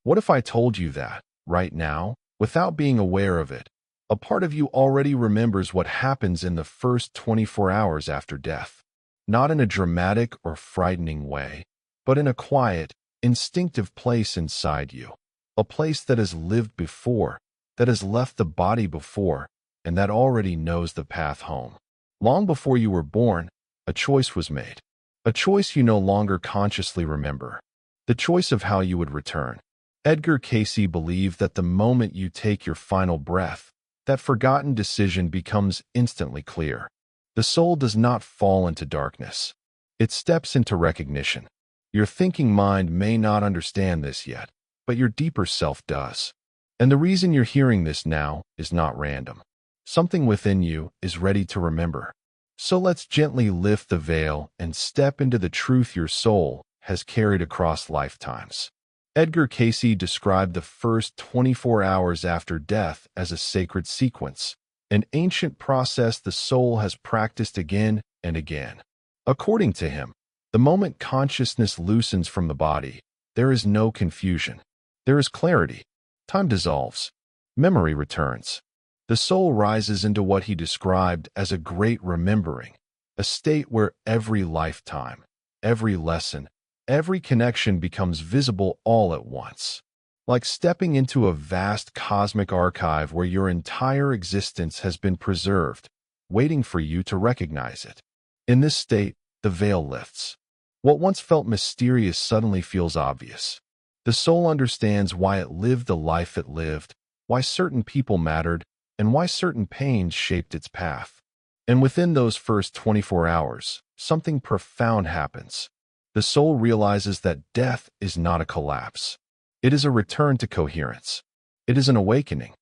What if I told you that, right now, without being aware of it, a part of you already remembers what happens in the first 24 hours after death? Not in a dramatic or frightening way, but in a quiet, instinctive place inside you. A place that has lived before, that has left the body before, and that already knows the path home. Long before you were born, a choice was made. A choice you no longer consciously remember. The choice of how you would return. Edgar Cayce believed that the moment you take your final breath, that forgotten decision becomes instantly clear. The soul does not fall into darkness. It steps into recognition. Your thinking mind may not understand this yet, but your deeper self does. And the reason you're hearing this now is not random. Something within you is ready to remember. So let's gently lift the veil and step into the truth your soul has carried across lifetimes. Edgar Cayce described the first 24 hours after death as a sacred sequence, an ancient process the soul has practiced again and again. According to him, the moment consciousness loosens from the body, there is no confusion. There is clarity. Time dissolves. Memory returns. The soul rises into what he described as a great remembering, a state where every lifetime, every lesson, every connection becomes visible all at once. Like stepping into a vast cosmic archive where your entire existence has been preserved, waiting for you to recognize it. In this state, the veil lifts. What once felt mysterious suddenly feels obvious. The soul understands why it lived the life it lived, why certain people mattered, and why certain pains shaped its path. And within those first 24 hours, something profound happens. The soul realizes that death is not a collapse. It is a return to coherence. It is an awakening.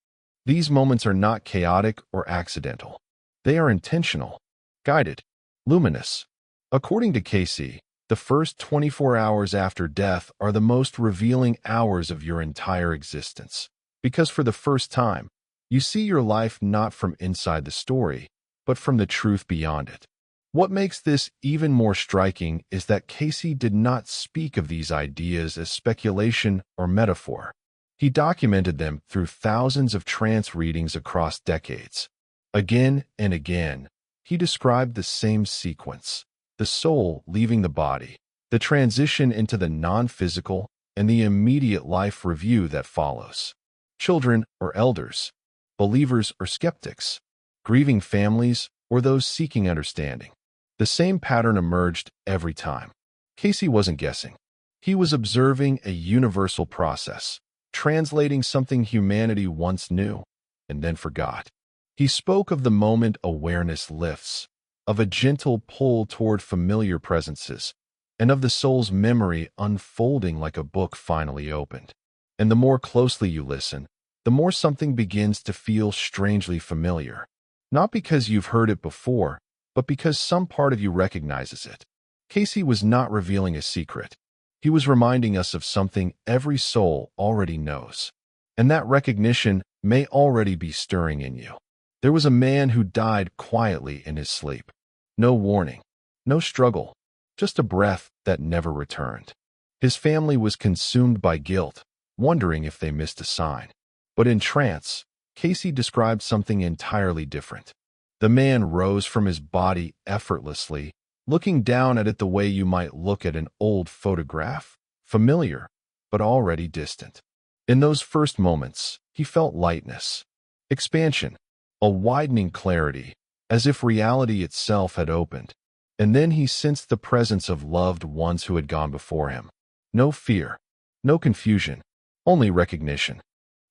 These moments are not chaotic or accidental. They are intentional, guided, luminous. According to Cayce, the first 24 hours after death are the most revealing hours of your entire existence. Because for the first time, you see your life not from inside the story, but from the truth beyond it. What makes this even more striking is that Cayce did not speak of these ideas as speculation or metaphor. He documented them through thousands of trance readings across decades. Again and again, he described the same sequence: the soul leaving the body, the transition into the non-physical, and the immediate life review that follows. Children or elders, believers or skeptics, grieving families or those seeking understanding. The same pattern emerged every time. Cayce wasn't guessing. He was observing a universal process, translating something humanity once knew and then forgot. He spoke of the moment awareness lifts, of a gentle pull toward familiar presences, and of the soul's memory unfolding like a book finally opened. And the more closely you listen, the more something begins to feel strangely familiar. Not because you've heard it before, but because some part of you recognizes it. Cayce was not revealing a secret. He was reminding us of something every soul already knows. And that recognition may already be stirring in you. There was a man who died quietly in his sleep. No warning, no struggle, just a breath that never returned. His family was consumed by guilt, wondering if they missed a sign. But in trance, Cayce described something entirely different. The man rose from his body effortlessly, looking down at it the way you might look at an old photograph, familiar, but already distant. In those first moments, he felt lightness, expansion, a widening clarity, as if reality itself had opened. And then he sensed the presence of loved ones who had gone before him. No fear, no confusion, only recognition.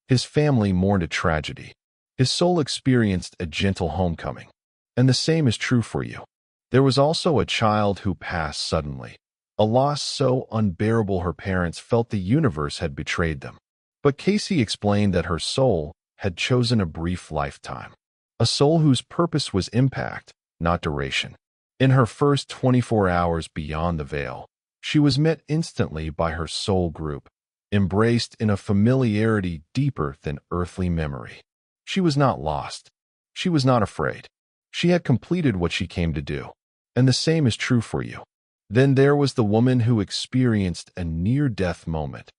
His family mourned a tragedy. His soul experienced a gentle homecoming. And the same is true for you. There was also a child who passed suddenly, a loss so unbearable her parents felt the universe had betrayed them. But Cayce explained that her soul had chosen a brief lifetime, a soul whose purpose was impact, not duration. In her first 24 hours beyond the veil, she was met instantly by her soul group, embraced in a familiarity deeper than earthly memory. She was not lost. She was not afraid. She had completed what she came to do. And the same is true for you. Then there was the woman who experienced a near-death moment,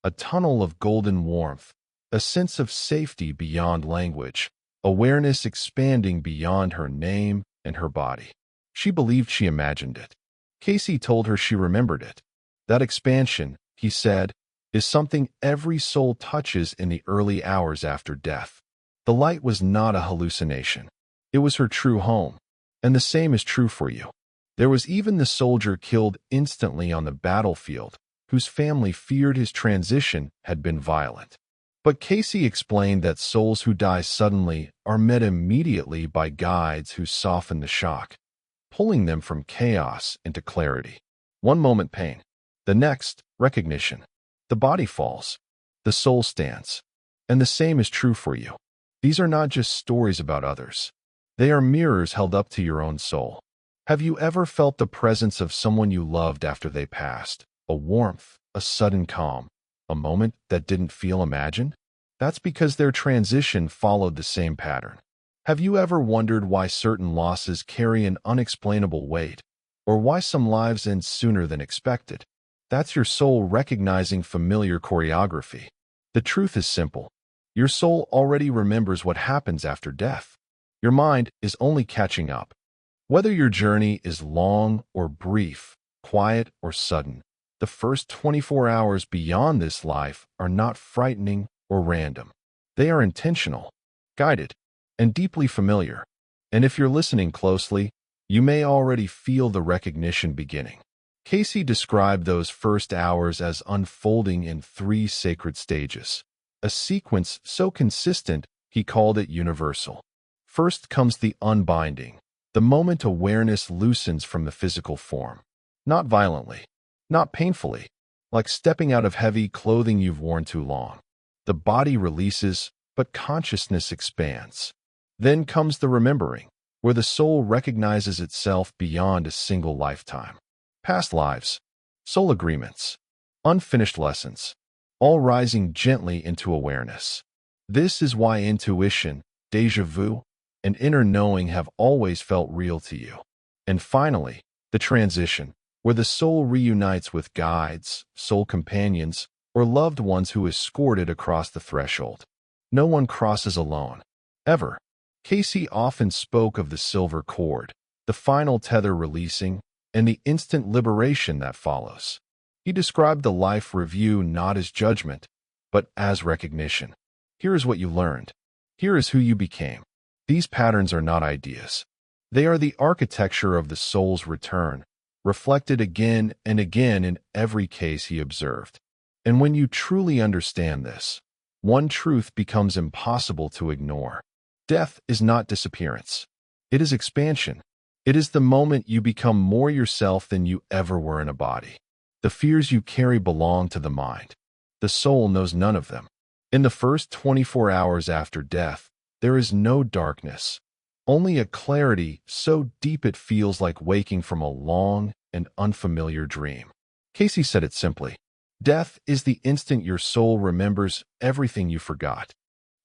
a tunnel of golden warmth, a sense of safety beyond language, awareness expanding beyond her name and her body. She believed she imagined it. Cayce told her she remembered it. That expansion, he said, is something every soul touches in the early hours after death. The light was not a hallucination. It was her true home. And the same is true for you. There was even the soldier killed instantly on the battlefield, whose family feared his transition had been violent. But Cayce explained that souls who die suddenly are met immediately by guides who soften the shock, pulling them from chaos into clarity. One moment pain, the next recognition. The body falls, the soul stands. And the same is true for you. These are not just stories about others. They are mirrors held up to your own soul. Have you ever felt the presence of someone you loved after they passed? A warmth, a sudden calm, a moment that didn't feel imagined? That's because their transition followed the same pattern. Have you ever wondered why certain losses carry an unexplainable weight, or why some lives end sooner than expected? That's your soul recognizing familiar choreography. The truth is simple. Your soul already remembers what happens after death. Your mind is only catching up. Whether your journey is long or brief, quiet or sudden, the first 24 hours beyond this life are not frightening or random. They are intentional, guided, and deeply familiar. And if you're listening closely, you may already feel the recognition beginning. Cayce described those first hours as unfolding in 3 sacred stages, a sequence so consistent he called it universal. First comes the unbinding, the moment awareness loosens from the physical form. Not violently, not painfully, like stepping out of heavy clothing you've worn too long. The body releases, but consciousness expands. Then comes the remembering, where the soul recognizes itself beyond a single lifetime. Past lives, soul agreements, unfinished lessons, all rising gently into awareness. This is why intuition, déjà vu, and inner knowing have always felt real to you. And finally, the transition, where the soul reunites with guides, soul companions, or loved ones who escort it across the threshold. No one crosses alone, ever. Cayce often spoke of the silver cord, the final tether releasing, and the instant liberation that follows. He described the life review not as judgment, but as recognition. Here is what you learned. Here is who you became. These patterns are not ideas. They are the architecture of the soul's return, reflected again and again in every case he observed. And when you truly understand this, one truth becomes impossible to ignore. Death is not disappearance. It is expansion. It is the moment you become more yourself than you ever were in a body. The fears you carry belong to the mind. The soul knows none of them. In the first 24 hours after death, there is no darkness, only a clarity so deep it feels like waking from a long and unfamiliar dream. Cayce said it simply. Death is the instant your soul remembers everything you forgot.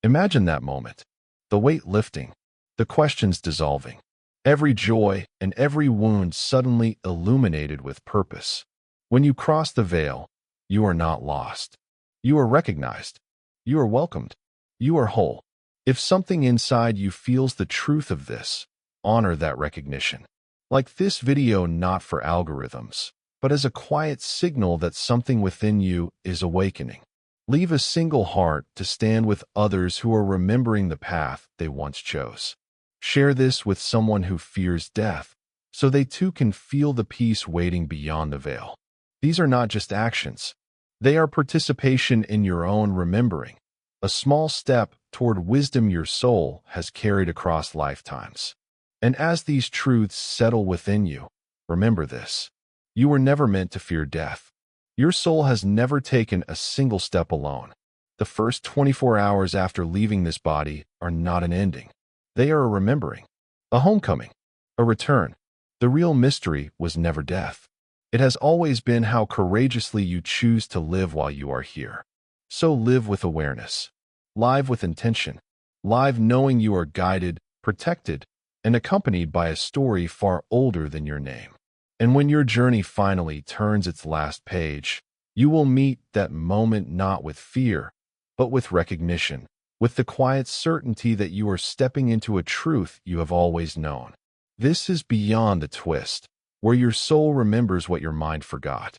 Imagine that moment. The weight lifting, the questions dissolving. Every joy and every wound suddenly illuminated with purpose. When you cross the veil, you are not lost. You are recognized. You are welcomed. You are whole. If something inside you feels the truth of this, honor that recognition. Like this video, not for algorithms, but as a quiet signal that something within you is awakening. Leave a single heart to stand with others who are remembering the path they once chose. Share this with someone who fears death, so they too can feel the peace waiting beyond the veil. These are not just actions. They are participation in your own remembering, a small step toward wisdom your soul has carried across lifetimes. And as these truths settle within you, remember this. You were never meant to fear death. Your soul has never taken a single step alone. The first 24 hours after leaving this body are not an ending. They are a remembering, a homecoming, a return. The real mystery was never death. It has always been how courageously you choose to live while you are here. So live with awareness, live with intention, live knowing you are guided, protected, and accompanied by a story far older than your name. And when your journey finally turns its last page, You will meet that moment not with fear, but with recognition, with the quiet certainty that you are stepping into a truth you have always known. This is beyond a twist, where your soul remembers what your mind forgot.